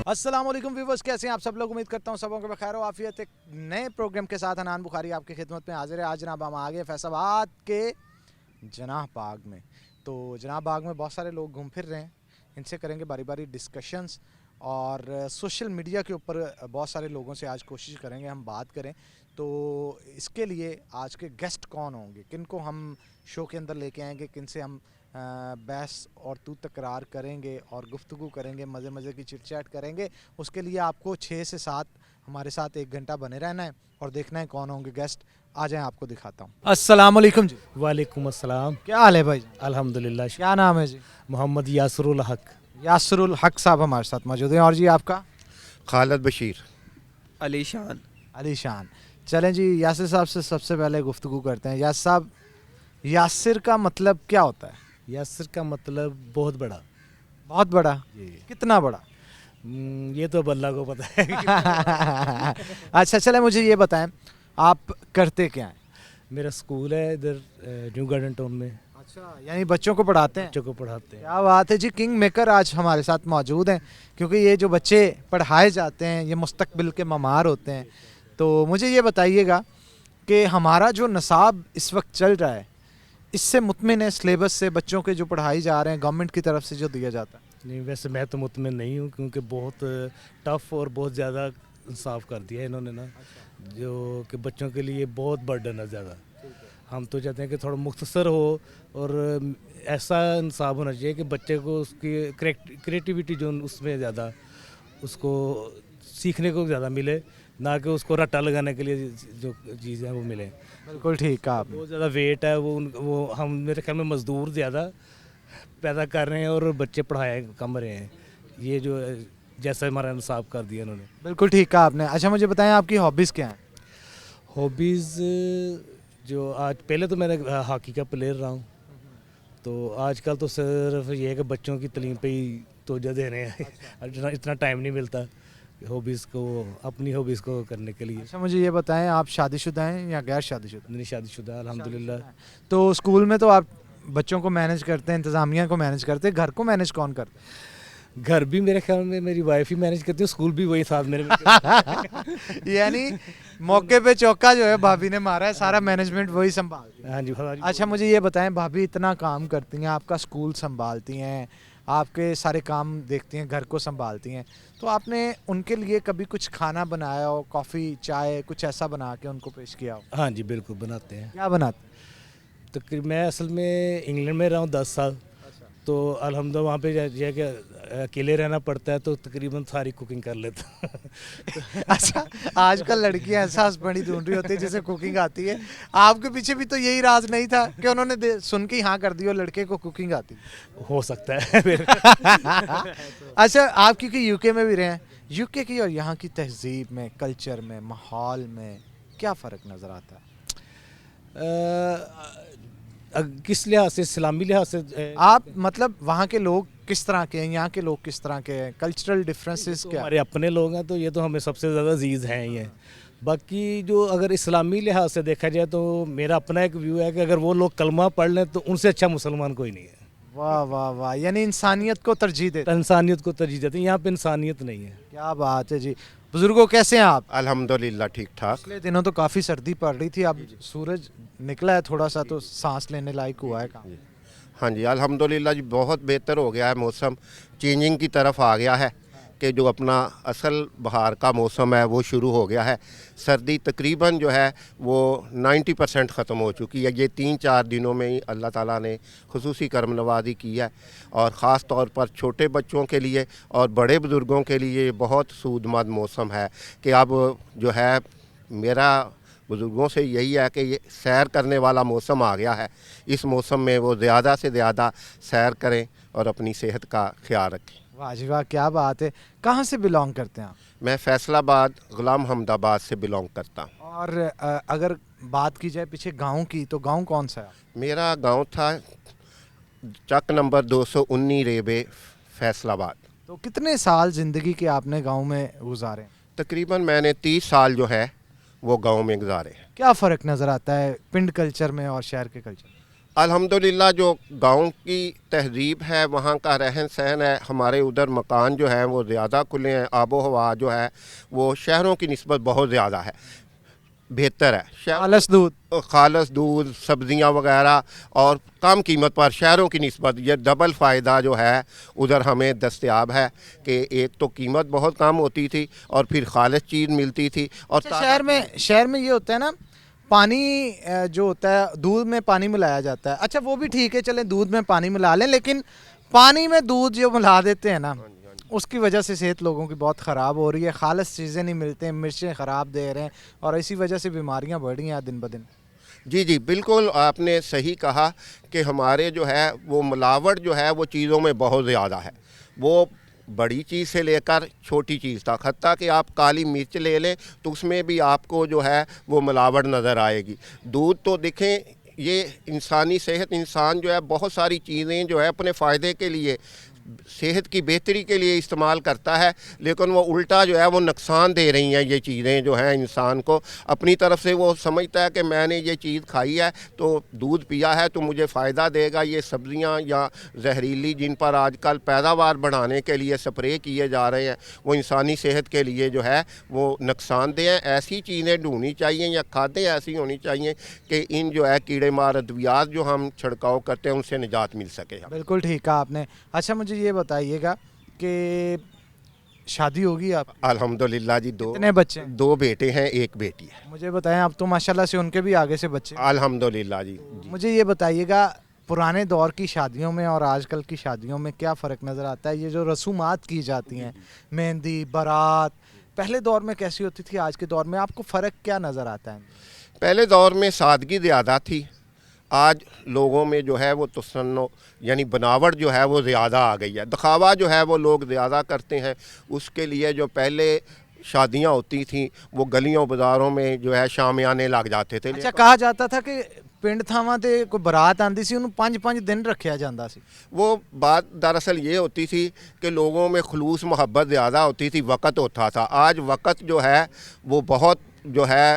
अस्सलाम वालेकुम व्यूवर्स, कैसे हैं आप सब लोग। उम्मीद करता हूँ सबों को बखैर आफियत। एक नए प्रोग्राम के साथ अनान बुखारी आपकी खिदमत में हाजिर है। आज जनाब हम आ गए फैसलाबाद के जनाह बाग में। तो जनाह बाग में बहुत सारे लोग घूम फिर रहे हैं, इनसे करेंगे बारी बारी डिस्कशंस और सोशल मीडिया के ऊपर बहुत सारे लोगों से आज कोशिश करेंगे हम बात करें। तो इसके लिए आज के गेस्ट कौन होंगे, किन को हम शो के अंदर लेके आएंगे, किन से हम बहस और तू तकरार करेंगे और गुफ्तगू करेंगे, मज़े मज़े की चिट चैट करेंगे। उसके लिए आपको 6 से 7 हमारे साथ 1 घंटा बने रहना है और देखना है कौन होंगे गेस्ट। आ जाएं, आपको दिखाता हूँ। अस्सलाम वालेकुम जी। वालेकुम अस्सलाम। क्या हाल है भाई? अल्हम्दुलिल्लाह। क्या नाम है जी? मोहम्मद यासरुल हक। यासरुल हक साहब हमारे साथ मौजूद हैं। और जी आपका? खालिद बशीर। अली शान। अली शान। चलें जी, यासिर साहब से सबसे पहले गुफ्तगू करते हैं। यासिर साहब, यासिर का मतलब क्या होता है? यासिर का मतलब बहुत बड़ा। बहुत बड़ा? जी। कितना बड़ा? ये तो अब अल्लाह को पता है। अच्छा, चले मुझे ये बताएं, आप करते क्या हैं? मेरा स्कूल है इधर न्यू गार्डन टाउन में। अच्छा, यानी बच्चों को पढ़ाते हैं? बच्चों को पढ़ाते हैं। क्या बात है जी। किंग मेकर आज हमारे साथ मौजूद हैं, क्योंकि ये जो बच्चे पढ़ाए जाते हैं ये मुस्तकबिल के ममार होते हैं। तो मुझे ये बताइएगा कि हमारा जो निसाब इस वक्त चल रहा है, इससे मुतमिन है? सिलेबस से बच्चों के जो पढ़ाई जा रहे हैं गवर्नमेंट की तरफ से जो दिया जाता है? नहीं, वैसे मैं तो मुतमिन नहीं हूँ, क्योंकि बहुत टफ और बहुत ज़्यादा इंसाफ कर दिया है इन्होंने ना। जो कि बच्चों के लिए बहुत बर्डन है ज़्यादा। हम तो चाहते हैं कि थोड़ा मुख्तसर हो और ऐसा इंसाफ होना चाहिए कि बच्चे को उसकी क्रिएटिविटी जो उसमें ज़्यादा उसको सीखने को ज़्यादा मिले, ना कि उसको रट्टा लगाने के लिए जो चीज़ें हैं वो मिले। बिल्कुल ठीक कहा आपने। बहुत ज़्यादा वेट है वो हम मेरे ख्याल में मज़दूर ज़्यादा पैदा कर रहे हैं और बच्चे पढ़ाए कम रहे हैं। ये जो जैसा हमारा इंसाफ कर दिया इन्होंने। बिल्कुल ठीक कहा आपने। अच्छा, मुझे बताएं आपकी हॉबीज़ क्या हैं? हॉबीज़ जो आज पहले तो मैं हॉकी का प्लेयर रहा हूँ, तो आजकल तो सिर्फ ये है कि बच्चों की तालीम पे ही तवज्जो दे रहे हैं। इतना टाइम नहीं मिलता हॉबीज़ को, अपनी हॉबीज़ को करने के लिए। अच्छा, मुझे ये बताएं, आप शादीशुदा हैं या गैर शादीशुदा? नहीं, शादीशुदा अल्हम्दुलिल्लाह। तो स्कूल में तो आप बच्चों को मैनेज करते हैं, इंतज़ामिया को मैनेज करते हैं, घर को मैनेज कौन करता है? घर भी मेरे ख्याल में मेरी वाइफ ही मैनेज करती है, स्कूल भी वही साथ मेरे। यानी मौके पे चौका जो है भाभी ने मारा है, सारा मैनेजमेंट वही संभालती है। हाँ जी, हाँ जी। अच्छा, मुझे ये बताएं, भाभी इतना काम करती हैं, आपका स्कूल संभालती हैं, आपके सारे काम देखती हैं, घर को संभालती हैं, तो आपने उनके लिए कभी कुछ खाना बनाया हो, कॉफ़ी चाय कुछ ऐसा बना के उनको पेश किया हो? हाँ जी, बिल्कुल बनाते हैं। क्या बनाते हैं? तो मैं असल में इंग्लैंड में रहा हूँ 10 साल। तो अल्हम्दुलिल्लाह वहाँ पे ये कि अकेले रहना पड़ता है, तो तकरीबन सारी कुकिंग कर लेता। अच्छा, आजकल लड़कियां ऐसा हस्बैंड ढूंढ रही होती है जिसे कुकिंग आती है। आपके पीछे भी तो यही राज नहीं था कि उन्होंने सुन के हाँ कर दी और लड़के को कुकिंग आती? हो सकता है फिर। अच्छा, आप क्योंकि यूके में भी रहे हैं, यूके की और यहाँ की तहजीब में, कल्चर में, माहौल में क्या फ़र्क नज़र आता है? किस लिहाज से? इस्लामी लिहाज से? आप मतलब वहाँ के लोग किस तरह के हैं, यहाँ के लोग किस तरह के हैं, कल्चरल डिफरेंसेस तो क्या? हमारे अपने लोग हैं, तो ये तो हमें सबसे ज़्यादा अजीज़ हैं ये। बाकी जो अगर इस्लामी लिहाज से देखा जाए तो मेरा अपना एक व्यू है कि अगर वो लोग कलमा पढ़ लें तो उनसे अच्छा मुसलमान कोई नहीं है। वाह वाह वाह, यानी इंसानियत को तरजीह देते हैं। इंसानियत को तरजीह देते हैं, यहाँ पे इंसानियत नहीं है। क्या बात है जी। बुजुर्गों, कैसे हैं आप? अल्हम्दुलिल्लाह ठीक ठाक। पिछले दिनों तो काफ़ी सर्दी पड़ रही थी, अब सूरज निकला है थोड़ा सा तो सांस लेने लायक हुआ है काम। हाँ जी, अल्हम्दुलिल्लाह जी बहुत बेहतर हो गया है, मौसम चेंजिंग की तरफ आ गया है कि जो अपना असल बहार का मौसम है वो शुरू हो गया है। सर्दी तकरीबन जो है वो 90% ख़त्म हो चुकी है। ये 3-4 दिनों में ही अल्लाह ताला ने खुसूसी करम नवाज़ी की है, और ख़ास तौर पर छोटे बच्चों के लिए और बड़े बुज़ुर्गों के लिए बहुत सूदमंद मौसम है कि अब जो है मेरा बुज़ुर्गों से यही है कि ये सैर करने वाला मौसम आ गया है। इस मौसम में वो ज़्यादा से ज़्यादा सैर करें और अपनी सेहत का ख्याल रखें। वाह जी वाह, क्या बात है। कहाँ से बिलोंग करते हैं आप? मैं फैसलाबाद गुलाम हमदाबाद से बिलोंग करता हूँ। और अगर बात की जाए पीछे गांव की, तो गांव कौन सा है? मेरा गांव था चक नंबर 219 रेबे फैसलाबाद। तो कितने साल ज़िंदगी के आपने गांव में गुजारे? तकरीबन मैंने 30 साल जो है वो गांव में गुजारे हैं। क्या फ़र्क नज़र आता है पिंड कल्चर में और शहर के कल्चर में? अल्हम्दुलिल्लाह जो गांव की तहजीब है, वहाँ का रहन सहन है, हमारे उधर मकान जो है वो ज़्यादा खुले हैं, आबो हवा जो है वो शहरों की निस्बत बहुत ज़्यादा है, बेहतर है। खालस दूध, खालस दूध, सब्जियां वगैरह और कम कीमत पर शहरों की निस्बत ये डबल फ़ायदा जो है उधर हमें दस्तयाब है कि एक तो कीमत बहुत कम होती थी और फिर खालस चीज़ मिलती थी। और अच्छा, शहर में ये होता है ना, पानी जो होता है दूध में पानी मिलाया जाता है। अच्छा वो भी ठीक है, चलें दूध में पानी मिला लें, लेकिन पानी में दूध जो मिला देते हैं ना, उसकी वजह से सेहत लोगों की बहुत ख़राब हो रही है। खालस चीज़ें नहीं मिलते हैं, मिर्चें ख़राब दे रहे हैं और इसी वजह से बीमारियां बढ़ रही हैं दिन ब दिन। जी जी बिल्कुल आपने सही कहा कि हमारे जो है वो मिलावट जो है वो चीज़ों में बहुत ज़्यादा है। वो बड़ी चीज़ से लेकर छोटी चीज़ तक, हत्ता कि आप काली मिर्च ले लें तो उसमें भी आपको जो है वो मिलावट नज़र आएगी। दूध तो देखें, ये इंसानी सेहत, इंसान जो है बहुत सारी चीज़ें जो है अपने फ़ायदे के लिए, सेहत की बेहतरी के लिए इस्तेमाल करता है, लेकिन वो उल्टा जो है वो नुकसान दे रही हैं। ये चीज़ें जो हैं इंसान को अपनी तरफ से वो समझता है कि मैंने ये चीज़ खाई है तो दूध पिया है तो मुझे फ़ायदा देगा। ये सब्ज़ियां या जहरीली जिन पर आजकल पैदावार बढ़ाने के लिए स्प्रे किए जा रहे हैं, वो इंसानी सेहत के लिए जो है वो नुकसानदेह हैं। ऐसी चीज़ें ढूंढनी चाहिए या खादें ऐसी होनी चाहिए कि इन जो है कीड़े मार अद्वियात जो हम छिड़काव करते हैं उनसे निजात मिल सके। बिल्कुल ठीक कहा आपने। अच्छा मुझे ये बताइएगा कि शादी होगी आप? अल्हम्दुलिल्लाह जी, कितने बच्चे हैं? 2 बेटे हैं, 1 बेटी है। मुझे बताएं, अब तो माशाल्लाह से उनके भी आगे से बच्चे हैं। अल्हम्दुलिल्लाह जी। मुझे ये बताइएगा, पुराने दौर की शादियों में और आजकल की शादियों में क्या फ़र्क नज़र आता है? ये जो रसूमात की जाती हैं, मेहंदी, बारात, पहले दौर में कैसी होती थी, आज के दौर में आपको फ़र्क क्या नज़र आता है? पहले दौर में सादगी ज़्यादा थी, आज लोगों में जो है वो तसन्नो यानी बनावट जो है वो ज़्यादा आ गई है। दिखावा जो है वो लोग ज़्यादा करते हैं। उसके लिए जो पहले शादियां होती थी वो गलियों बाज़ारों में जो है शामियाने लग जाते थे। अच्छा, कहा जाता था कि पिंड थावां ते कोई बरात आंदी सी उन्होंने 5-5 दिन रखा जाता सी। वो बात दरअसल ये होती थी कि लोगों में खुलूस मोहब्बत ज़्यादा होती थी, वक़्त होता था। आज वक़्त जो है वो बहुत जो है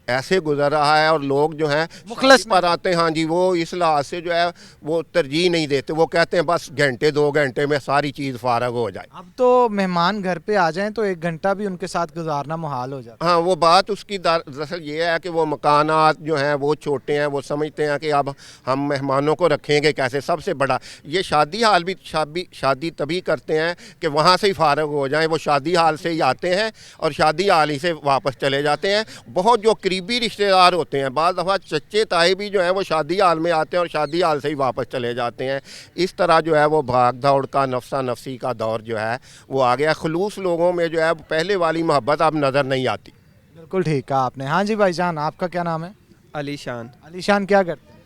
ऐसे गुजर रहा है और लोग जो हैं मुखलस पर आते हैं। हाँ जी, वो इस लिहाज से जो है वो तरजीह नहीं देते। वो कहते हैं बस घंटे 2 घंटे में सारी चीज़ फारग हो जाए। अब तो मेहमान घर पे आ जाएं तो 1 घंटा भी उनके साथ गुजारना मुहाल हो जाता है। हाँ, वो बात उसकी दरअसल ये है कि वो मकानात जो हैं वो छोटे हैं। वो समझते हैं कि अब हम मेहमानों को रखेंगे कैसे। सबसे बड़ा ये शादी हाल भी शादी तभी करते हैं कि वहाँ से ही फारग हो जाएं। वो शादी हाल से ही आते हैं और शादी हाल ही से वापस चले जाते हैं। बहुत जो करीबी रिश्तेदार होते हैं, बाज़ दफ़ा चच्चे ताए भी जो हैं वो शादी हाल में आते हैं और शादी हाल से ही वापस चले जाते हैं। इस तरह जो है वो भाग दौड़ का नफसा नफसी का दौर जो है वो आ गया। खुलूस लोगों में जो है पहले वाली मोहब्बत अब नज़र नहीं आती। बिल्कुल ठीक कहा आपने। हाँ जी भाईजान, आपका क्या नाम है? अलीशान। अलीशान, क्या करते हैं?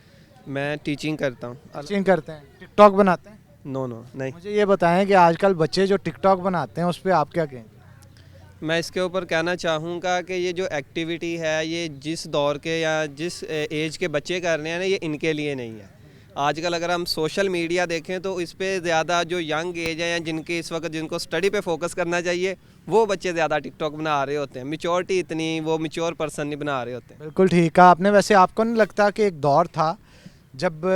मैं टीचिंग करता हूँ। टीचिंग करते हैं। टिकटॉक बनाते हैं? नो नहीं। मुझे ये बताएं कि आजकल बच्चे जो टिकटॉक बनाते हैं उस पर आप क्या कहेंगे? मैं इसके ऊपर कहना चाहूँगा कि ये जो एक्टिविटी है ये जिस दौर के या जिस एज के बच्चे कर रहे हैं ना, ये इनके लिए नहीं है। आजकल अगर हम सोशल मीडिया देखें तो इस पर ज़्यादा जो यंग एज है या जिनके इस वक्त जिनको स्टडी पे फोकस करना चाहिए वो बच्चे ज़्यादा टिकटॉक बना रहे होते हैं। मेच्योरिटी इतनी वो मेच्योर पर्सन नहीं बना रहे होते हैं। बिल्कुल ठीक कहा आपने। वैसे आपको नहीं लगता कि एक दौर था जब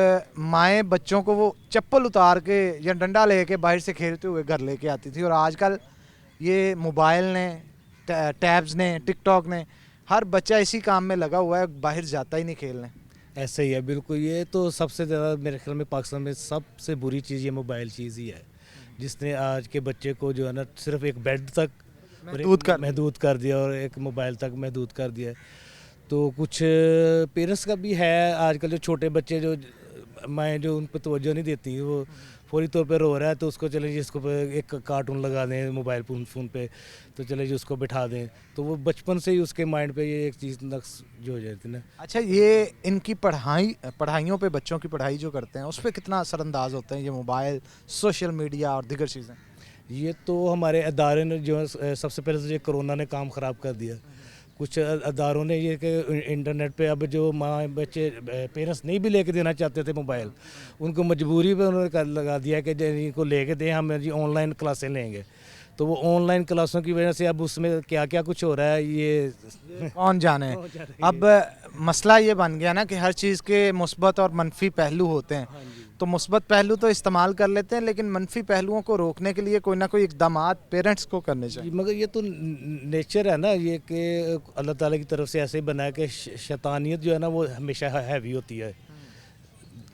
माएँ बच्चों को वो चप्पल उतार के या डंडा लेके बाहर से खेलते हुए घर लेके आती थी, और आजकल ये मोबाइल ने, टैब्स ने, टिकटॉक ने, हर बच्चा इसी काम में लगा हुआ है, बाहर जाता ही नहीं खेलने। ऐसे ही है बिल्कुल। ये तो सबसे ज़्यादा मेरे ख्याल में पाकिस्तान में सबसे बुरी चीज़ ये मोबाइल चीज़ ही है, जिसने आज के बच्चे को जो है ना सिर्फ एक बेड तक महदूद कर दिया और एक मोबाइल तक महदूद कर दिया है। तो कुछ पेरेंट्स का भी है आजकल, जो छोटे बच्चे जो माएँ जो उन पर तवज्जो नहीं देती, वो फौरी तौर पे रो रहा है तो उसको चले जी इसको एक कार्टून लगा दें मोबाइल फ़ोन पे, तो चले जी उसको बिठा दें, तो वो बचपन से ही उसके माइंड पे ये एक चीज़ नक्श जो हो जाती है ना। अच्छा, ये इनकी पढ़ाइयों पे, बच्चों की पढ़ाई जो करते हैं उस पर कितना असरअंदाज होते हैं ये मोबाइल, सोशल मीडिया और दीगर चीज़ें? ये तो हमारे अदारे ने जो है सबसे पहले तो ये कोरोना ने काम ख़राब कर दिया। कुछ अदारों ने ये कि इंटरनेट पे अब जो माँ बच्चे पेरेंट्स नहीं भी लेके देना चाहते थे मोबाइल, उनको मजबूरी पे उन्होंने लगा दिया कि इनको लेके दें, हम जी ऑनलाइन क्लासें लेंगे। तो वो ऑनलाइन क्लासों की वजह से अब उसमें क्या क्या कुछ हो रहा है ये कौन जाने। अब मसला ये बन गया ना कि हर चीज़ के मुस्बत और मनफी पहलू होते हैं, तो मुस्बत पहलू तो इस्तेमाल कर लेते हैं, लेकिन मनफी पहलुओं को रोकने के लिए कोई ना कोई इकदामात पेरेंट्स को करने चाहिए। मगर ये तो नेचर है ना, ये कि अल्लाह ताला की तरफ से ऐसे ही बना है कि शैतानियत जो है ना वो हमेशा हैवी होती है।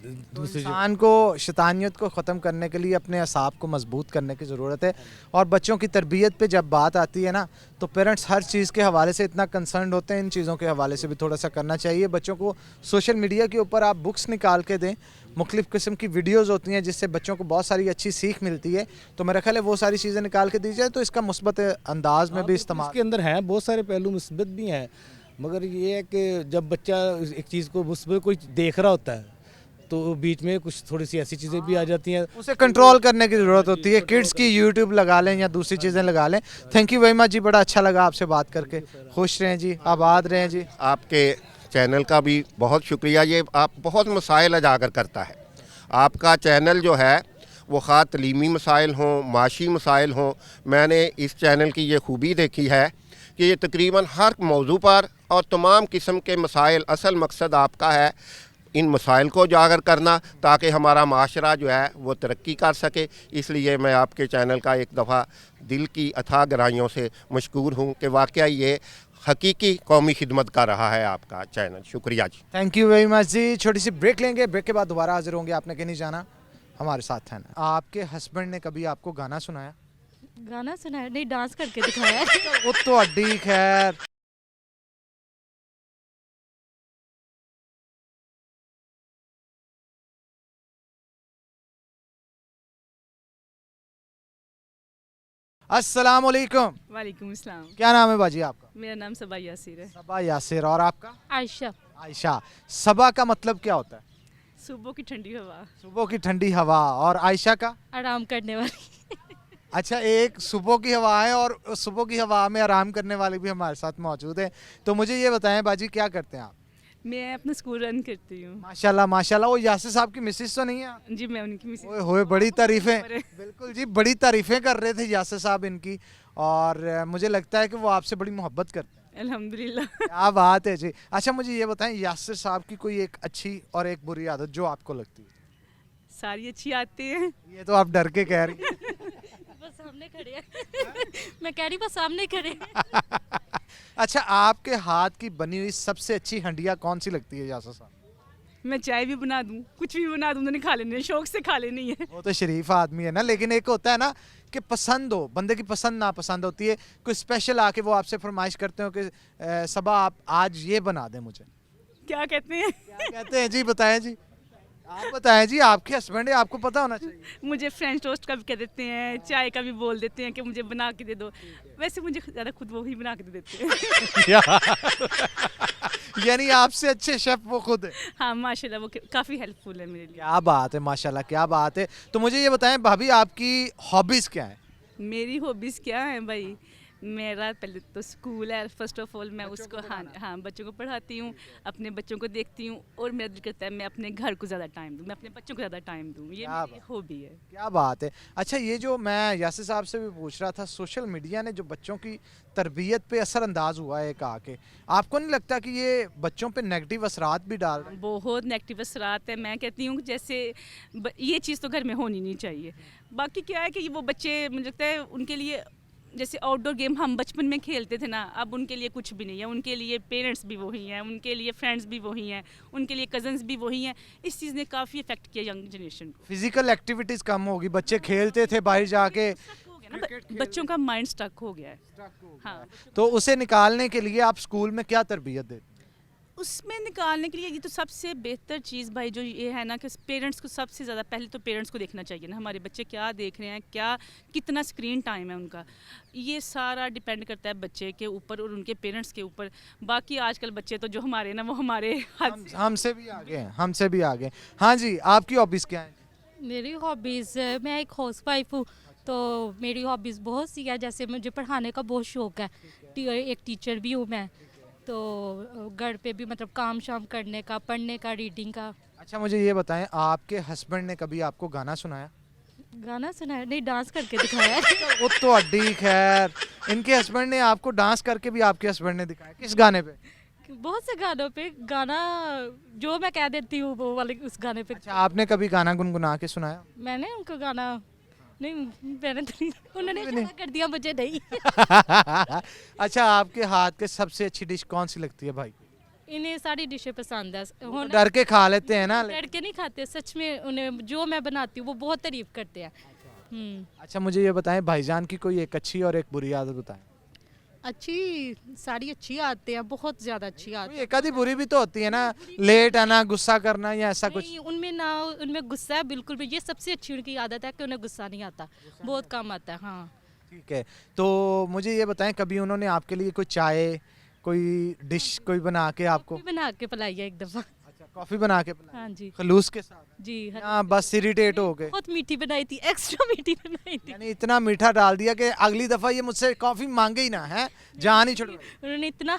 तो दूसरी इंसान को शैतानियत को ख़त्म करने के लिए अपने असाब को मजबूत करने की ज़रूरत है। और बच्चों की तरबियत पे जब बात आती है ना, तो पेरेंट्स हर चीज़ के हवाले से इतना कंसर्न होते हैं, इन चीज़ों के हवाले से भी थोड़ा सा करना चाहिए। बच्चों को सोशल मीडिया के ऊपर आप बुक्स निकाल के दें, मुख्तलिफ़ किस्म की वीडियोस होती हैं जिससे बच्चों को बहुत सारी अच्छी सीख मिलती है, तो मेरा ख्याल है वो सारी चीज़ें निकाल के दी जाए तो इसका मुस्बत अंदाज में भी इस्तेमाल। इसके अंदर हैं बहुत सारे पहलू मुस्बत भी हैं, मगर ये है कि जब बच्चा एक चीज़ को मुस्बत कोई देख रहा होता है तो बीच में कुछ थोड़ी सी ऐसी चीज़ें भी आ जाती हैं, उसे कंट्रोल करने की ज़रूरत होती है। किड्स की यूट्यूब लगा लें या दूसरी चीज़ें लगा लें। थैंक यू वेरी मच जी, बड़ा अच्छा लगा आपसे बात करके। खुश रहें जी, आबाद रहें जी। आपके चैनल का भी बहुत शुक्रिया, ये आप बहुत मसाइल उजागर करता है। आपका चैनल जो है वो ख़ास तलीमी मसाइल हों, माशी मसाइल हों, मैंने इस चैनल की ये खूबी देखी है कि ये तकरीबन हर मौजू पर और तमाम किस्म के मसाइल, असल मकसद आपका है इन मसाइल को उजागर करना ताकि हमारा माशरा जो है वो तरक्की कर सके। इसलिए मैं आपके चैनल का एक दफ़ा दिल की अथाह गहराइयों से मशकूर हूँ कि वाकई ये हकीकी कौमी खिदमत कर रहा है आपका चैनल। शुक्रिया जी। थैंक यू वेरी मच जी। छोटी सी ब्रेक लेंगे, ब्रेक के बाद दोबारा हाजिर होंगे। आपने कहीं नहीं जाना, हमारे साथ है ना। आपके हस्बैंड ने कभी आपको गाना सुनाया? गाना सुनाया नहीं, डांस करके दिखाया। वो तो अड्डी खैर। अस्सलाम वालेकुम। वालेकुम अस्सलाम। क्या नाम है बाजी आपका? मेरा नाम सबा यासिर है। सबा यासिर। और आपका? आयशा। आयशा। सबा का मतलब क्या होता है? सुबह की ठंडी हवा। सुबह की ठंडी हवा। और आयशा का? आराम करने वाली। अच्छा, एक सुबह की हवा है और सुबह की हवा में आराम करने वाले भी हमारे साथ मौजूद है। तो मुझे ये बताएं बाजी, क्या करते हैं आप? मैं अपना स्कूल रन करती हूँ। माशाल्लाह माशाल्लाह। वो यासिर साहब की मिसेस तो नहीं है? जी मैं उनकी मिसेस। ओए होए, बड़ी तारीफें। अरे। बिल्कुल जी, बड़ी तारीफें कर रहे थे यासिर साहब इनकी, और मुझे लगता है कि वो आपसे बड़ी मोहब्बत करते हैं। अल्हम्दुलिल्लाह। क्या बात है जी। अच्छा, मुझे ये बताएं यासिर साहब की कोई एक अच्छी और एक बुरी आदत जो आपको लगती है? सारी अच्छी आती है। ये तो आप डर के कह रही हैं। बस सामने खड़े हैं। मैं कह रही बस सामने खड़े हैं। अच्छा, आपके हाथ की बनी हुई सबसे अच्छी हंडिया कौन सी लगती है यासिर साहब? मैं चाय भी बना दूँ, कुछ भी बना दूँ, उन्होंने खा लेनी है, शौक से खा लेनी है। वो तो शरीफ आदमी है ना, लेकिन एक होता है ना कि पसंद हो, बंदे की पसंद ना पसंद होती है। कोई स्पेशल आके वो आपसे फरमाइश करते हो कि सबा आप आज ये बना दें मुझे। क्या कहते हैं? क्या कहते हैं जी? बताएं जी, आप बताएं जी, आपके हस्बैंड है, आपको पता होना चाहिए। मुझे फ्रेंच टोस्ट का भी कह देते हैं, चाय का भी बोल देते हैं कि मुझे बना के दे दो। वैसे मुझे ज़्यादा खुद वो ही बना के दे देते हैं। यानी आपसे अच्छे शेफ वो खुद है। हाँ माशाल्लाह, वो काफ़ी हेल्पफुल है मेरे लिए। क्या बात है, माशाल्लाह, क्या बात है। तो मुझे ये बताएं भाभी, आपकी हॉबीज क्या है? मेरी हॉबीज़ क्या है भाई? मेरा पहले तो स्कूल है, फर्स्ट ऑफ ऑल मैं उसको हाँ बच्चों को पढ़ाती हूँ, अपने बच्चों को देखती हूँ, और मेरा दिल करता है मैं अपने घर को ज़्यादा टाइम दूँ, मैं अपने बच्चों को ज़्यादा टाइम दूँ। ये क्या मेरी हॉबी है। क्या बात है। अच्छा, ये जो मैं यासिर साहब से भी पूछ रहा था, सोशल मीडिया ने जो बच्चों की तरबियत पे असरअंदाज हुआ है एक आके, आपको नहीं लगता कि ये बच्चों पे नेगेटिव असरात भी डाल रहे हैं? बहुत नेगेटिव असरात है। मैं कहती हूँ जैसे ये चीज़ तो घर में होनी नहीं चाहिए। बाकी क्या है कि वो बच्चे, मुझे लगता है उनके लिए जैसे आउटडोर गेम हम बचपन में खेलते थे ना, अब उनके लिए कुछ भी नहीं है। उनके लिए पेरेंट्स भी वही हैं, उनके लिए फ्रेंड्स भी वही हैं, उनके लिए कजन्स भी वही हैं। इस चीज़ ने काफ़ी इफेक्ट किया यंग जनरेशन को। फिजिकल एक्टिविटीज कम होगी, बच्चे खेलते थे बाहर जाके, हो गया ना, बच्चों का माइंड स्टक हो गया है। हाँ, तो उसे निकालने के लिए आप स्कूल में क्या तरबियत देते? उसमें निकालने के लिए ये तो सबसे बेहतर चीज़ भाई जो ये है ना कि पेरेंट्स को सबसे ज़्यादा पहले तो पेरेंट्स को देखना चाहिए ना, हमारे बच्चे क्या देख रहे हैं, क्या कितना स्क्रीन टाइम है उनका। ये सारा डिपेंड करता है बच्चे के ऊपर और उनके पेरेंट्स के ऊपर। बाकी आजकल बच्चे तो जो हमारे ना, वो हमारे हमसे भी आगे हैं, हमसे भी आगे। हाँ जी, आपकी हॉबीज क्या हैं? मेरी हॉबीज़, मैं एक हाउस वाइफ हूँ, तो मेरी हॉबीज़ बहुत सी है। जैसे मुझे पढ़ाने का बहुत शौक है, एक टीचर भी हूँ मैं, तो घर पे भी मतलब काम शाम करने का, पढ़ने का, रीडिंग का। अच्छा, मुझे ये बताएं, आपके हस्बैंड ने कभी आपको गाना सुनाया? गाना सुना है नहीं, डांस करके दिखाया है। वो तो अड्डी खैर, इनके हस्बैंड ने आपको डांस करके भी आपके हस्बैंड ने दिखाया, किस गाने पे? बहुत से गानों पे, गाना जो मैं कह देती हूँ वो वाले उस गाने पे। अच्छा, आपने कभी गाना गुनगुना के सुनाया? मैंने उनको गाना नहीं, मैंने तो नहीं, उन्होंने इशारा कर दिया मुझे नहीं। अच्छा, आपके हाथ के सबसे अच्छी डिश कौन सी लगती है भाई? इन्हें सारी डिशें पसंद है। तो डर के खा लेते हैं ना। लड़के नहीं खाते सच में, उन्हें जो मैं बनाती हूँ वो बहुत तारीफ करते हैं। अच्छा, मुझे ये बताएं, भाईजान की कोई एक अच्छी और एक बुरी आदत बताएं। अच्छी, सारी अच्छी आते हैं, बहुत ज्यादा अच्छी आती कोई एक आधी बुरी भी तो होती है ना, लेट आना, गुस्सा करना या ऐसा कुछ? नहीं, उनमें ना, उनमें गुस्सा है बिल्कुल भी। ये सबसे अच्छी उनकी आदत है कि उन्हें गुस्सा नहीं आता, बहुत कम आता है। हाँ, ठीक है, तो मुझे ये बताएं, कभी उन्होंने आपके लिए कोई चाय, कोई डिश कोई बना के आपको? कॉफी बना के पिलाई है एक दफा। अच्छा, कॉफी बना के पिलाई? हाँ जी, खलूस के साथ? जी। हाँ, बस इरिटेट हो गए? बहुत मीठी बनाई थी, एक्स्ट्रा मीठी बनाई थी। यानी इतना मीठा डाल दिया कि अगली दफा ये मुझसे कॉफी मांगे ही ना, है जान ही छोड़ उन्होंने इतना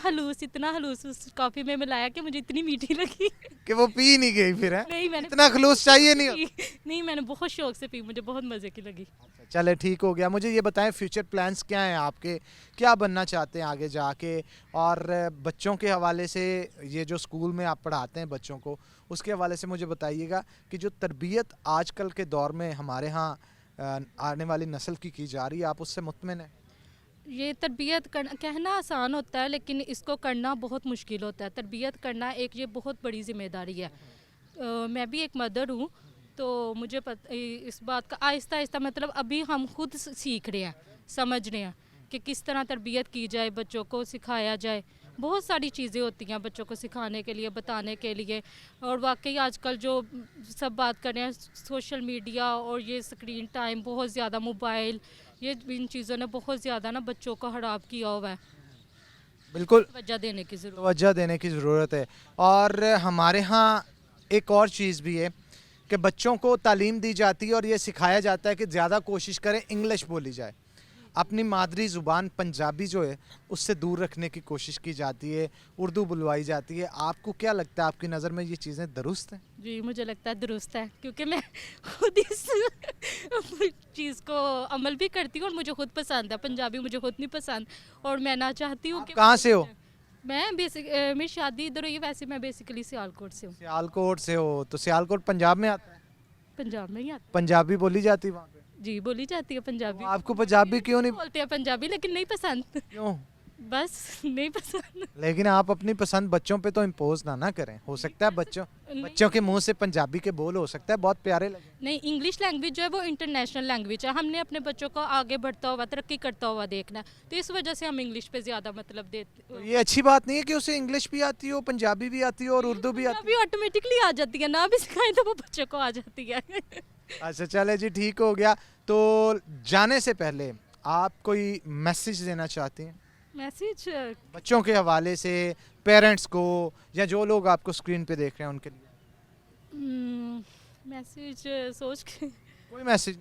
हलूस उस कॉफी में मिलाया कि मुझे इतनी मीठी लगी। कि वो पी नहीं गई फिर, है? नहीं, मैंने इतना खलूस चाहिए नहीं। नहीं, मैंने बहुत शौक से पी, मुझे बहुत मजे की लगी। चले, ठीक हो गया। मुझे ये बताएं, फ्यूचर प्लान्स क्या हैं आपके, क्या बनना चाहते हैं आगे जाके? और बच्चों के हवाले से, ये जो स्कूल में आप पढ़ाते हैं बच्चों को, उसके हवाले से मुझे बताइएगा कि जो तरबियत आजकल के दौर में हमारे यहाँ आने वाली नस्ल की जा रही है, आप उससे मुतमिन हैं? ये तरबियत करना, कहना आसान होता है लेकिन इसको करना बहुत मुश्किल होता है। तरबियत करना एक ये बहुत बड़ी ज़िम्मेदारी है। मैं भी एक मदर हूँ, तो मुझे इस बात का आहिस्ता आहिस्ता, मतलब अभी हम खुद सीख रहे हैं, समझ रहे हैं कि किस तरह तरबियत की जाए, बच्चों को सिखाया जाए। बहुत सारी चीज़ें होती हैं बच्चों को सिखाने के लिए, बताने के लिए। और वाकई आजकल जो सब बात कर रहे हैं, सोशल मीडिया और ये स्क्रीन टाइम, बहुत ज़्यादा मोबाइल, ये इन चीज़ों ने बहुत ज़्यादा ना बच्चों को हड़ाप किया हुआ है। बिल्कुल वजह देने की ज़रूरत, तवज्जो देने की ज़रूरत है। और हमारे यहाँ एक और चीज़ भी है कि बच्चों को तालीम दी जाती है और ये सिखाया जाता है कि ज़्यादा कोशिश करें इंग्लिश बोली जाए, अपनी मादरी ज़ुबान पंजाबी जो है उससे दूर रखने की कोशिश की जाती है, उर्दू बुलवाई जाती है। आपको क्या लगता है, आपकी नज़र में ये चीज़ें दुरुस्त हैं? जी मुझे लगता है दुरुस्त है, क्योंकि मैं खुद इस चीज़ को अमल भी करती हूँ और मुझे खुद पसंद है। पंजाबी मुझे खुद नहीं पसंद और मैं ना चाहती हूँ कि कहाँ से हो? मैं मेरी शादी इधर हुई है, वैसे मैं बेसिकली सियालकोट से हूँ। सियालकोट से हो, तो सियालकोट पंजाब में आता है? पंजाब में ही आती, पंजाबी बोली जाती है वहाँ पे? जी बोली जाती है पंजाबी। आपको पंजाबी क्यों नहीं? बोलते हैं पंजाबी, लेकिन नहीं पसंद, क्यों? बस नहीं पसंद। लेकिन आप अपनी पसंद बच्चों पे तो इम्पोज ना करें। हो सकता है बच्चों के मुंह से पंजाबी के बोल हो सकता है बहुत प्यारे लगे। नहीं, इंग्लिश लैंग्वेज जो है वो इंटरनेशनल लैंग्वेज है। हमने अपने बच्चों को आगे बढ़ता हुआ, तरक्की करता हुआ देखना है, तो इस वजह से हम इंग्लिश पे ज़्यादा मतलब देते। तो ये अच्छी बात नहीं है कि उसे इंग्लिश भी आती हो, पंजाबी भी आती हो और उर्दू भी आती अभी ऑटोमेटिकली आ जाती है, ना भी सिखाएं तो वो बच्चों को आ जाती है। हो। अच्छा, चले जी, ठीक हो गया। तो जाने से पहले आप कोई मैसेज देना चाहती हैं मैसेज बच्चों के हवाले से, पेरेंट्स को, या जो लोग आपको स्क्रीन पे देख रहे हैं उनके लिए? मैसेज सोच के कोई मैसेज?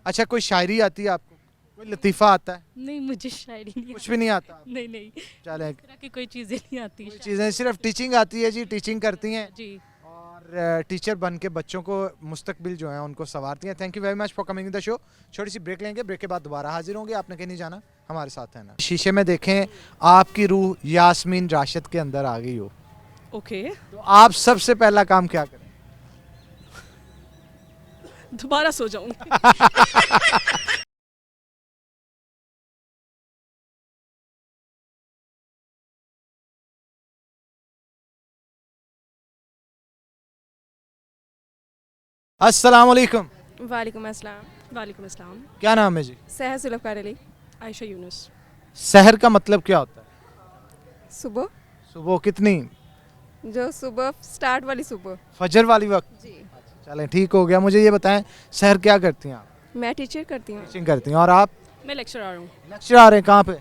अच्छा, कोई शायरी आती है आपको, कोई लतीफ़ा आता है? नहीं, मुझे शायरी नहीं कुछ भी नहीं आता? नहीं नहीं, चले, इस तरह की कोई चीज़ें नहीं आती। चीज़ें सिर्फ टीचिंग आती है जी, टीचिंग करती हैं जी, और टीचर बन के बच्चों को मुस्तकबिल जो है उनको संवारती हैं। Thank you very much for coming the show. छोटी सी ब्रेक लेंगे, ब्रेक के बाद दोबारा हाजिर होंगे। आपने कहीं नहीं जाना, हमारे साथ है ना। शीशे में देखें, आपकी रूह यास्मीन राशिद के अंदर आ गई हो, ओके तो आप सबसे पहला काम क्या करें? दोबारा सो जाऊंगी। अस्सलाम वालेकुम। वालेकुम अस्सलाम। वालेकुम अस्सलाम। क्या नाम है जी? सहर जुल्फ़कार अली। आयशा यूनुस। सहर का मतलब क्या होता है? सुबह, सुबह कितनी? जो सुबह स्टार्ट वाली सुबह। फजर वाली वक्त? जी, चलें, ठीक हो गया। मुझे ये बताएं, सहर क्या करती हैं आप? मैं टीचर करती हूँ। टीचिंग करती हैं। और आप? मैं लेक्चरर हूँ लेक्चर आ रहे हैं कहाँ पे?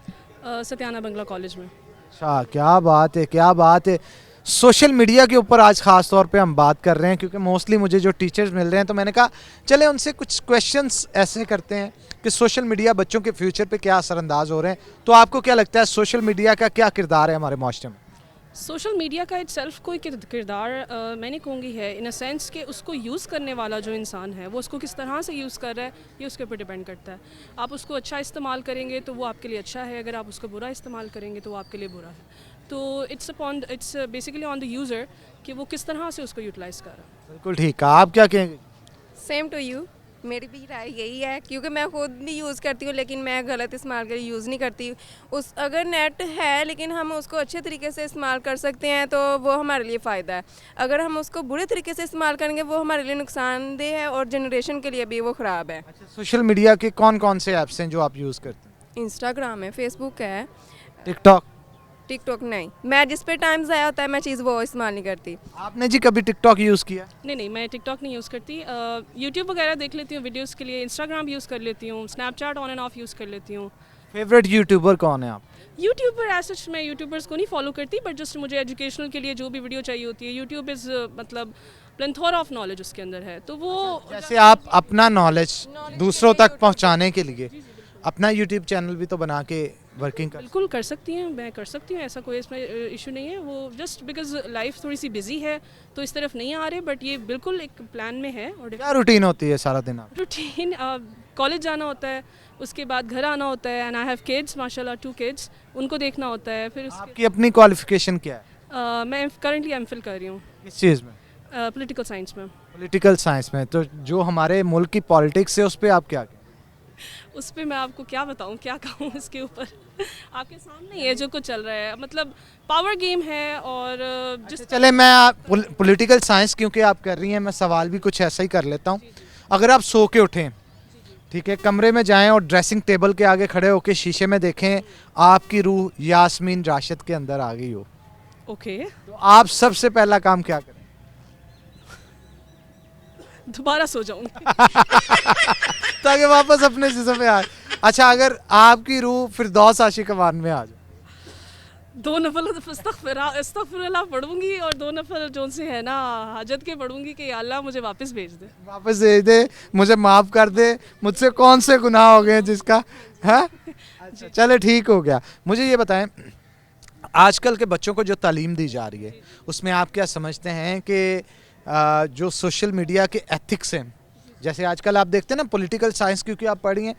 सत्याना बंगला कॉलेज में। अच्छा, क्या बात है, क्या बात है। सोशल मीडिया के ऊपर आज ख़ास तौर पे हम बात कर रहे हैं, क्योंकि मोस्टली मुझे जो टीचर्स मिल रहे हैं, तो मैंने कहा चले उनसे कुछ क्वेश्चंस ऐसे करते हैं कि सोशल मीडिया बच्चों के फ्यूचर पे क्या असरअंदाज हो रहे हैं। तो आपको क्या लगता है, सोशल मीडिया का क्या किरदार है हमारे माशरे में? सोशल मीडिया का इटसेल्फ कोई किरदार मैं नहीं कहूँगी है, इन अ सेंस कि उसको यूज़ करने वाला जो इंसान है वो उसको किस तरह से यूज़ कर रहा है ये उसके ऊपर डिपेंड करता है। आप उसको अच्छा इस्तेमाल करेंगे तो वो आपके लिए अच्छा है, अगर आप उसको बुरा इस्तेमाल करेंगे तो वो आपके लिए बुरा है। तो it's basically on the user कि वो किस तरह से उसको यूटिलाइज़ कर रहा है। बिल्कुल ठीक है, आप क्या कहेंगे? सेम टू यू, मेरी भी राय यही है, क्योंकि मैं खुद भी यूज़ करती हूँ लेकिन मैं गलत इस्तेमाल कर यूज़ नहीं करती। उस अगर नेट है लेकिन हम उसको अच्छे तरीके से इस्तेमाल कर सकते हैं तो वो हमारे लिए फ़ायदा है। अगर हम उसको बुरे तरीके से इस्तेमाल करेंगे वो हमारे लिए नुकसानदेह है और जनरेशन के लिए भी वो ख़राब है। सोशल मीडिया के कौन कौन से ऐप्स हैं जो आप यूज़ करते हैं? इंस्टाग्राम है, फेसबुक है, टिकटॉक? टिकटॉक नहीं। मैं जिस पे टाइम ज़ाया होता है मैं चीज़ वो इस्तेमाल नहीं करती। आपने जी कभी टिकटॉक यूज़ किया? नहीं, मैं टिकटॉक नहीं यूज़ करती। यूट्यूब वगैरह देख लेती हूँ वीडियोज़ के लिए, इंस्टाग्राम यूज़ कर लेती हूँ, Snapchat on end of use कर लेती हूँ। फेवरेट यूट्यूबर कौन है आप? यूट्यूबर एज सच मैं यूट्यूबर्स को नहीं फॉलो करती, बट जस्ट मुझे एजुकेशनल के लिए जो भी वीडियो चाहिए होती है, यूट्यूब इज़ मतलब प्लेथोरा ऑफ नॉलेज उसके अंदर है, तो वो जैसे आप अपना नॉलेज दूसरों तक पहुंचाने के लिए अपना यूट्यूब चैनल भी तो बना के वर्किंग कर। बिल्कुल कर सकती हैं, मैं कर सकती हूँ, ऐसा कोई इसमें इशू नहीं है। वो जस्ट बिकॉज लाइफ थोड़ी सी बिजी है तो इस तरफ नहीं आ रहे, बट ये बिल्कुल एक प्लान में है। और क्या रूटीन होती है सारा दिन आप? रूटीन कॉलेज जाना होता है, उसके बाद घर आना होता है, एंड आई हैव किड्स माशाल्लाह 2 किड्स, उनको देखना होता है। फिर उसके आपकी अपनी क्वालिफिकेशन क्या है? मैं करंटली एमफिल कर रही हूँ किस चीज़ में? पॉलिटिकल साइंस में। पॉलिटिकल साइंस में। तो जो हमारे मुल्क की पॉलिटिक्स है उस पर आप क्या कहें? उस पर मैं आपको क्या बताऊँ, क्या कहूँ इसके ऊपर आपके सामने ही है जो कुछ चल रहा है, मतलब पावर गेम है। और जिस चले मैं पॉलिटिकल साइंस क्योंकि आप कर रही हैं, मैं सवाल भी कुछ ऐसा ही कर लेता हूँ। अगर आप सो के उठें, ठीक है, कमरे में जाएं और ड्रेसिंग टेबल के आगे खड़े होकर शीशे में देखें आपकी रूह यास्मीन राशिद के अंदर आ गई हो, ओके तो आप सबसे पहला काम क्या करें? दोबारा सो जाऊँगी ताकि वापस अपने शीशे पे आए। अच्छा, अगर आपकी रूह फिरदौस आशिकवान में आ जाए? 2 नफल अस्तगफिरुल्लाह पढ़ूंगी और 2 नफल जो से है ना हाजत के पढ़ूंगी कि या अल्लाह मुझे वापस भेज दे। वापस दे दे, मुझे माफ़ कर दे, मुझसे कौन से गुनाह हो गए जिसका है। अच्छा, चले ठीक हो गया। मुझे ये बताएं, आजकल के बच्चों को जो तालीम दी जा रही है उसमें आप क्या समझते हैं कि जो सोशल मीडिया के एथिक्स हैं, जैसे आजकल आप देखते हैं ना पॉलिटिकल साइंस क्योंकि आप पढ़ी हैं,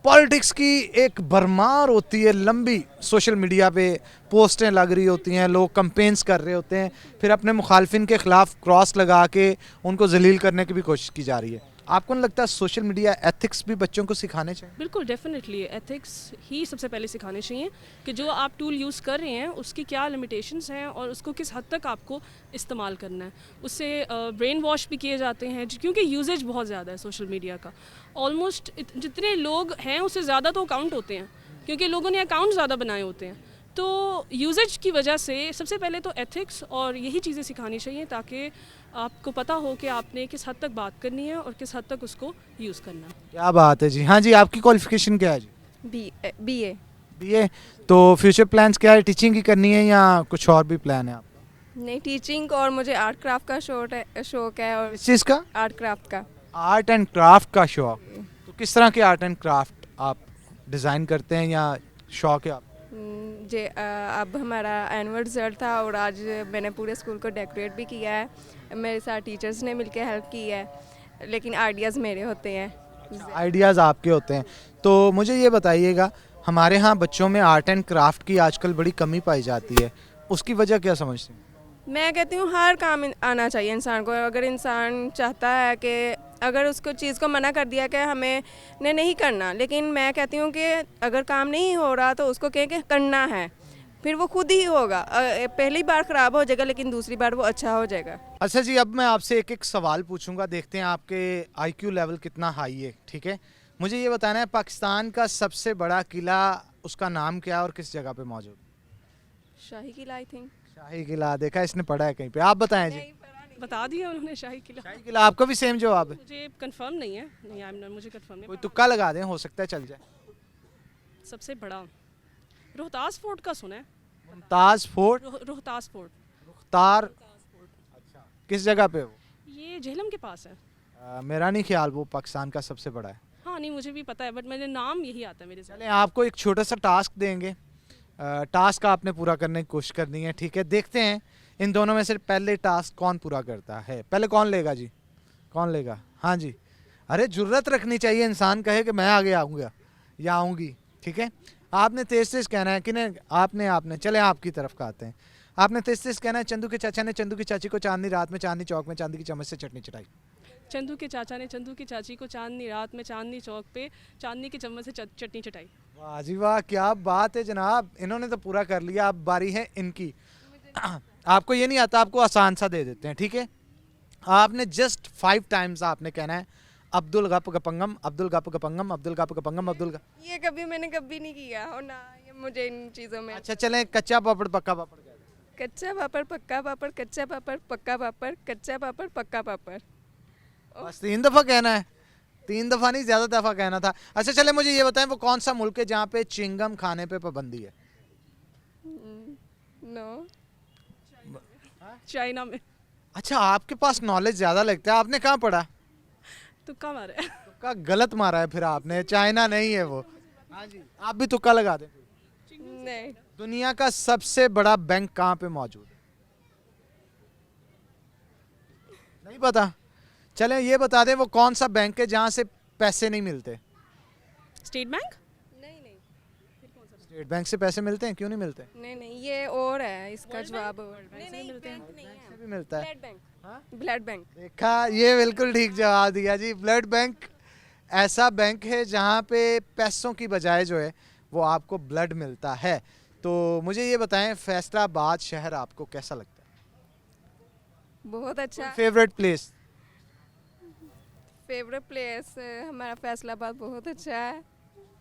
पॉलिटिक्स की एक भरमार होती है लंबी, सोशल मीडिया पे पोस्टें लग रही होती हैं, लोग कंपेन्स कर रहे होते हैं, फिर अपने मुखालफिन के ख़िलाफ़ क्रॉस लगा के उनको जलील करने की भी कोशिश की जा रही है। आपको नहीं लगता सोशल मीडिया एथिक्स भी बच्चों को सिखाने चाहिए? बिल्कुल डेफिनेटली एथिक्स ही सबसे पहले सिखाने चाहिए कि जो आप टूल यूज़ कर रहे हैं उसकी क्या लिमिटेशंस हैं और उसको किस हद तक आपको इस्तेमाल करना है। उससे ब्रेन वॉश भी किए जाते हैं क्योंकि यूजेज बहुत ज़्यादा है सोशल मीडिया का। ऑलमोस्ट जितने लोग हैं उससे ज़्यादा तो अकाउंट होते हैं क्योंकि लोगों ने अकाउंट ज़्यादा बनाए होते हैं। तो यूजेज की वजह से सबसे पहले तो एथिक्स और यही चीज़ें सिखानी चाहिए ताकि आपको पता हो कि आपने किस हद तक बात करनी है और किस हद तक उसको यूज़ करना है। क्या बात है जी। हाँ जी, आपकी क्वालिफिकेशन क्या है जी? BA। BA। तो फ्यूचर प्लान्स क्या है, टीचिंग की करनी है या कुछ और भी प्लान है आपका? नहीं, टीचिंग और मुझे आर्ट क्राफ्ट का शौक है और इस चीज़ का? आर्ट क्राफ्ट का। आर्ट एंड क्राफ्ट का शौक। तो किस तरह के आर्ट एंड क्राफ्ट आप डिज़ाइन करते हैं या शौक है आप? जे अब हमारा एनुअल रिजल्ट था और आज मैंने पूरे स्कूल को डेकोरेट भी किया है, मेरे साथ टीचर्स ने मिलकर हेल्प की है, लेकिन आइडियाज़ मेरे होते हैं। आइडियाज़ आपके होते हैं। तो मुझे ये बताइएगा, हमारे यहाँ बच्चों में आर्ट एंड क्राफ्ट की आजकल बड़ी कमी पाई जाती है, उसकी वजह क्या समझते हैं? मैं कहती हूँ हर काम आना चाहिए इंसान को। अगर इंसान चाहता है कि अगर उसको चीज़ को मना कर दिया कि हमें ने नहीं करना, लेकिन मैं कहती हूँ कि अगर काम नहीं हो रहा तो उसको कहें कि करना है, फिर वो खुद ही होगा। पहली बार ख़राब हो जाएगा लेकिन दूसरी बार वो अच्छा हो जाएगा। अच्छा जी, अब मैं आपसे एक एक सवाल पूछूंगा, देखते हैं आपके IQ लेवल कितना हाई है, ठीक है? मुझे ये बताना है, पाकिस्तान का सबसे बड़ा किला, उसका नाम क्या है और किस जगह पे मौजूद? शाही किला, आई थिंक। शाही किला, देखा इसने पढ़ा है कहीं पे। आप बताएं जी। बता दिया उन्होंने शाही किला। शाही किला, आपका भी सेम जवाब है? मुझे कंफर्म नहीं है, नहीं आई एम नॉट, मुझे कंफर्म कोई नहीं। तुक्का लगा दें, हो सकता है चल जाए। सबसे बड़ा रोहतास फोर्ट का सुना है। मुमताज़ फोर्ट? रोहतास फोर्ट। मुख्तार? अच्छा, किस जगह पे वो? ये झेलम के पास है। मेरा नहीं ख्याल वो पाकिस्तान का सबसे बड़ा है। हाँ नहीं, मुझे भी पता है बट मेरे नाम यही आता है मेरे चलें, साथ। आपको एक छोटा सा टास्क देंगे, टास्क आपने पूरा करने की कोशिश करनी है, ठीक है। देखते हैं इन दोनों में से पहले टास्क कौन पूरा करता है। पहले कौन लेगा जी, कौन लेगा? हाँ जी, अरे जुर्रत रखनी चाहिए, इंसान कहे कि मैं आगे आऊँगा या आऊँगी, ठीक है। आपने तेज तेज कहना है कि नहीं, आपने चले आपकी तरफ का आते हैं। आपने तेज तेज कहना है, चंदू के चाचा ने चंदू की चाची को चांदनी रात में चांदनी चौक में चांदी की चम्मच से चटनी चटाई। चंदू के चाचा ने चंदू की चाची को चांदनी रात में चांदनी चौक पे चांदनी की चम्मच से चटनी चटाई। वाह जी वाह, क्या बात है जनाब, इन्होंने तो पूरा कर लिया। अब बारी है इनकी। आपको ये नहीं आता, आपको आसान सा दे देते हैं, ठीक है। आपने जस्ट 5 टाइम्स आपने कहना है अब्दुल गप गपंगम, अब्दुल गप गपंगम, अब्दुल गप गपंगम, अब्दुल गप। ये कभी मैंने कभी नहीं किया और ना ये मुझे इन चीज़ों में। अच्छा चलें, कच्चा पापड़ पक्का पापड़ कह दें। कच्चा पापड़ पक्का पापड़, कच्चा पापड़ पक्का पापड़, कच्चा पापड़ पक्का पापड़। बस 3 दफ़ा कहना है, 3 दफ़ा नहीं, ज़्यादा दफ़ा कहना था। अच्छा चले, मुझे ये बताएं वो कौन सा मुल्क है जहाँ पे चिंगम खाने पे पाबंदी है? नो, चाइना में। अच्छा, आपके पास नॉलेज ज़्यादा लगता है, आपने कहाँ पढ़ा? तुक्का मारा है। तुक्का गलत मारा है फिर आपने, चाइना नहीं है वो। हाँ जी, आप भी तुक्का लगा दें। नहीं। दुनिया का सबसे बड़ा बैंक कहाँ पे मौजूद है? नहीं पता? चलें ये बता दें वो कौन सा बैंक है जहाँ से पैसे नहीं मिलते? State bank. नहीं नहीं स्टेट बैंक से पैसे मिलते हैं, क्यों नहीं मिलते? नहीं नहीं, ये और है इसका जवाब। नहीं नहीं, बैंक नहीं से है, भी मिलता है। Blood bank. हाँ? Blood bank. देखा, ये बिल्कुल ठीक जवाब दिया जी। ब्लड बैंक ऐसा बैंक है जहाँ पे पैसों की बजाय जो है वो आपको ब्लड मिलता है। तो मुझे ये बताएं फैसलाबाद शहर आपको कैसा लगता है? बहुत अच्छा। Favourite place? फेवरेट प्लेस हमारा फैसलाबाद बहुत अच्छा है।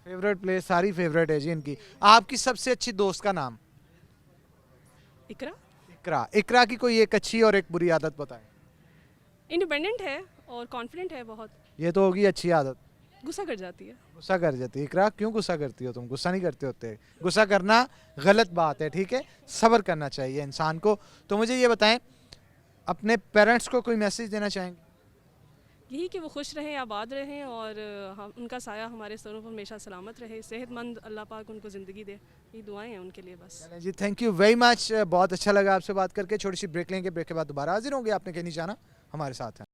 फेवरेट प्लेस सारी फेवरेट है जी इनकी। आपकी सबसे अच्छी दोस्त का नाम? इकरा। इकरा। इकरा की कोई एक अच्छी और एक बुरी आदत बताएं। इंडिपेंडेंट है और कॉन्फिडेंट है बहुत। ये तो होगी अच्छी आदत। गुस्सा कर जाती है। गुस्सा कर जाती है। इकरा क्यों गुस्सा करती हो तुम? गुस्सा नहीं करते होते, गुस्सा करना गलत बात है, ठीक है। सब्र करना चाहिए इंसान को। तो मुझे ये बताएं अपने पेरेंट्स को कोई मैसेज देना चाहेंगे? यही कि वो खुश रहें, आबाद रहें और हम उनका साया हमारे सरों पर हमेशा सलामत रहे, सेहतमंद अल्लाह पाक उनको ज़िंदगी दे। ये दुआएं हैं उनके लिए बस। चलें जी, थैंक यू वेरी मच। बहुत अच्छा लगा आपसे बात करके। छोटी सी ब्रेक लेंगे, ब्रेक के बाद दोबारा हाजिर होंगे। आपने कहीं नहीं जाना, हमारे साथ हैं।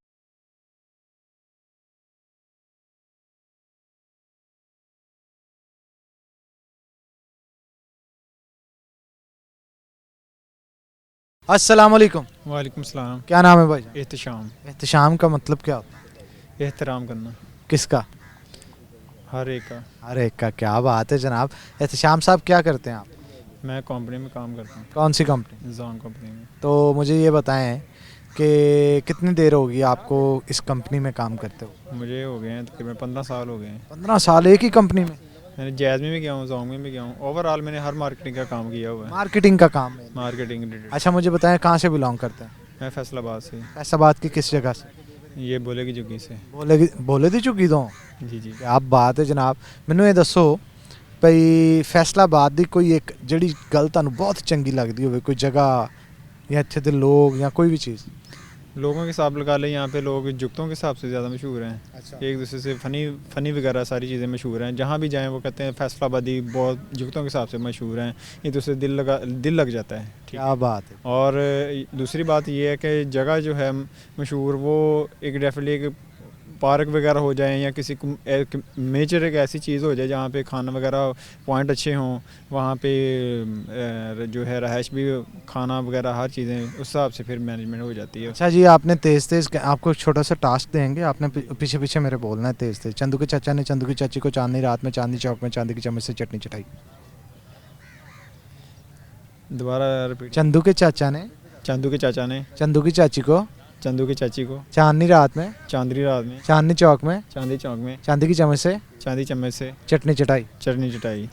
अस्सलाम वालेकुम। वालेकुम सलाम। क्या नाम है भाई? एहतशाम। एहतशाम का मतलब क्या होता है? एहतराम करना किसका? हर एक का। हर एक का। क्या बात है जनाब। एहतशाम साहब क्या करते हैं आप? मैं कंपनी में काम करता हूँ। कौन सी कंपनी? निज़ाम कंपनी में। तो मुझे ये बताएं कि कितनी देर होगी आपको इस कंपनी में काम करते हो? मुझे हो गए हैं तकरीबन 15 साल हो गए हैं। 15 साल एक ही कंपनी में? मैंने जैज़ में भी गया हूँ, जोंग में भी गया हूँ। ओवरऑल मैंने हर मार्केटिंग का काम किया हुआ है। मार्केटिंग का काम है? Marketing related. अच्छा मुझे बताएं कहाँ से बिलोंग करते हैं? मैं फैसलाबाद से। फैसलाबाद की किस जगह से? ये बोले की झुग्गी से। बोले दी चुकी दो। जी जी। क्या बात है जनाब। मैनू ये दसो भई फैसलाबाद दी कोई एक जड़ी गल तुहानू बहुत चंगी लगती होवे, कोई जगह या इत्थे दे लोग या कोई भी चीज़? लोगों के हिसाब लगा ले, यहाँ पे लोग जुगतों के हिसाब से ज़्यादा मशहूर हैं। अच्छा। एक दूसरे से फ़नी वगैरह सारी चीज़ें मशहूर हैं। जहाँ भी जाएं वो कहते हैं फैसलाबादी बहुत जुगतों के हिसाब से मशहूर हैं। एक दूसरे दिल लग जाता है। ठीक। क्या बात है। और दूसरी बात ये है कि जगह जो है मशहूर वो एक डेफिनेटली एक पार्क वगैरह हो जाए या किसी मेजर एक ऐसी चीज़ हो जाए जहाँ पे खाना वगैरह पॉइंट अच्छे हों, वहाँ पे जो है रहायश भी, खाना वगैरह हर चीज़ें उस हिसाब से फिर मैनेजमेंट हो जाती है। अच्छा जी, आपने तेज़ आपको एक छोटा सा टास्क देंगे, आपने पीछे पीछे मेरे बोलना है तेज़। चंदू के चाचा ने चंदू की चाची को चांदनी रात में चांदनी चौक में चांदी की चम्मच से चटनी चटाई। दोबारा रिपीट। चंदू के चाचा ने चंदू के चाचा ने चंदू की चाची को चंदू की चाची को चांदनी रात में चांदनी रात में चांदनी चौक में चांदी चौक में चांदी की चम्मच से चांदी चम्मच से चटनी चटाई। चटनी चटाई।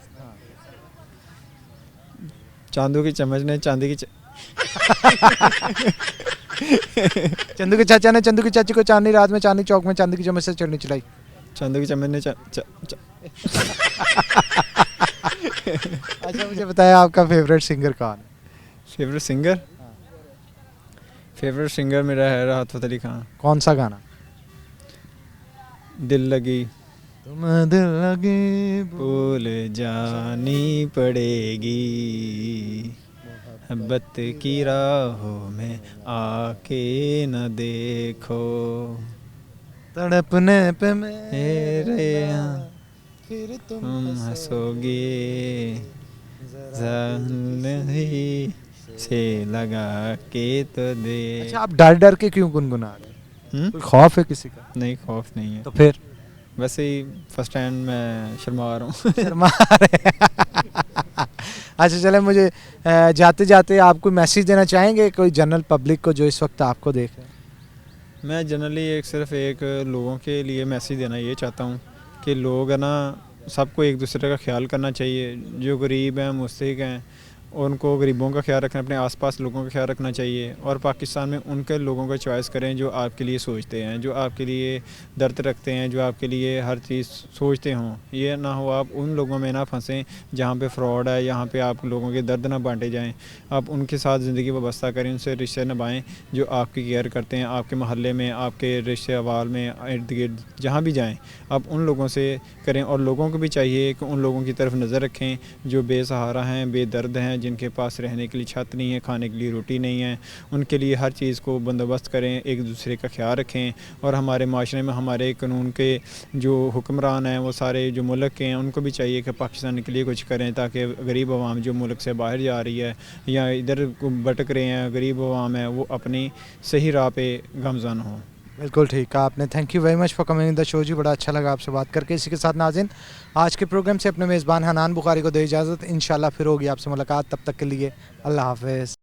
चांदू की चम्मच ने चांदी की चंदू के चाचा ने चंदू की चाची को चांदनी रात में चांदनी चौक में चांदी की चम्मच से चटनी चटाई। चांदू की चम्मच ने अच्छा मुझे बताया आपका फेवरेट सिंगर कौन है? Favourite singer? फेवरेट सिंगर मेरा है राहत फ़तेह अली खान। कौन सा गाना? दिल लगी, तुम दिल लगे भूल जानी पड़ेगी, मोहब्बत की राहों में आके न देखो, तड़पने पे मेरे यहाँ फिर तुम हंसोगे, ही से लगा के तो दे। अच्छा, आप डर डर के क्यों गुनगुना रहे हैं? कोई खौफ है किसी का? नहीं, खौफ नहीं है, तो फिर वैसे ही फर्स्ट टाइम मैं शर्मा रहा हूँ। शर्मा रहे हैं। अच्छा चले, मुझे जाते जाते आप कोई मैसेज देना चाहेंगे कोई जनरल पब्लिक को जो इस वक्त आपको देख रहे हैं? मैं जनरली सिर्फ एक लोगों के लिए मैसेज देना ये चाहता हूँ कि लोग है ना, सबको एक दूसरे का ख्याल करना चाहिए। जो गरीब हैं, मुस्तहिक हैं, उनको गरीबों का ख्याल रखना, अपने आसपास लोगों का ख्याल रखना चाहिए। और पाकिस्तान में उनके लोगों का चॉइस करें जो आपके लिए सोचते हैं, जो आपके लिए दर्द रखते हैं, जो आपके लिए हर चीज़ सोचते हों। ये ना हो आप उन लोगों में ना फंसें जहाँ पे फ्रॉड है, यहाँ पे आप लोगों के दर्द ना बांटे जाएं। आप उनके साथ ज़िंदगी वाबस्ता करें, उनसे रिश्ते निभाएं जो आपकी केयर करते हैं। आपके मोहल्ले में, आपके रिश्ते अवाल में, इर्द गिर्द जहाँ भी जाएँ आप उन लोगों से करें। और लोगों को भी चाहिए कि उन लोगों की तरफ नज़र रखें जो बेसहारा हैं, बेदर्द हैं, जिनके पास रहने के लिए छत नहीं है, खाने के लिए रोटी नहीं है। उनके लिए हर चीज़ को बंदोबस्त करें, एक दूसरे का ख्याल रखें। और हमारे माशरे में हमारे कानून के जो हुक्मरान हैं, वो सारे जो मुल्क के हैं, उनको भी चाहिए कि पाकिस्तान के लिए कुछ करें ताकि गरीब आवाम जो मुल्क से बाहर जा रही है या इधर भटक रहे हैं, गरीब आवाम है, वो अपनी सही राह पे गमज़न हों। बिल्कुल ठीक कहा आपने। Thank you very much for coming in the show जी, बड़ा अच्छा लगा आपसे बात करके। इसी के साथ नाज़रीन, आज के प्रोग्राम से अपने मेज़बान हनान बुखारी को दे इजाज़त। इंशाल्लाह फिर होगी आपसे मुलाकात, तब तक के लिए अल्लाह हाफ़िज़।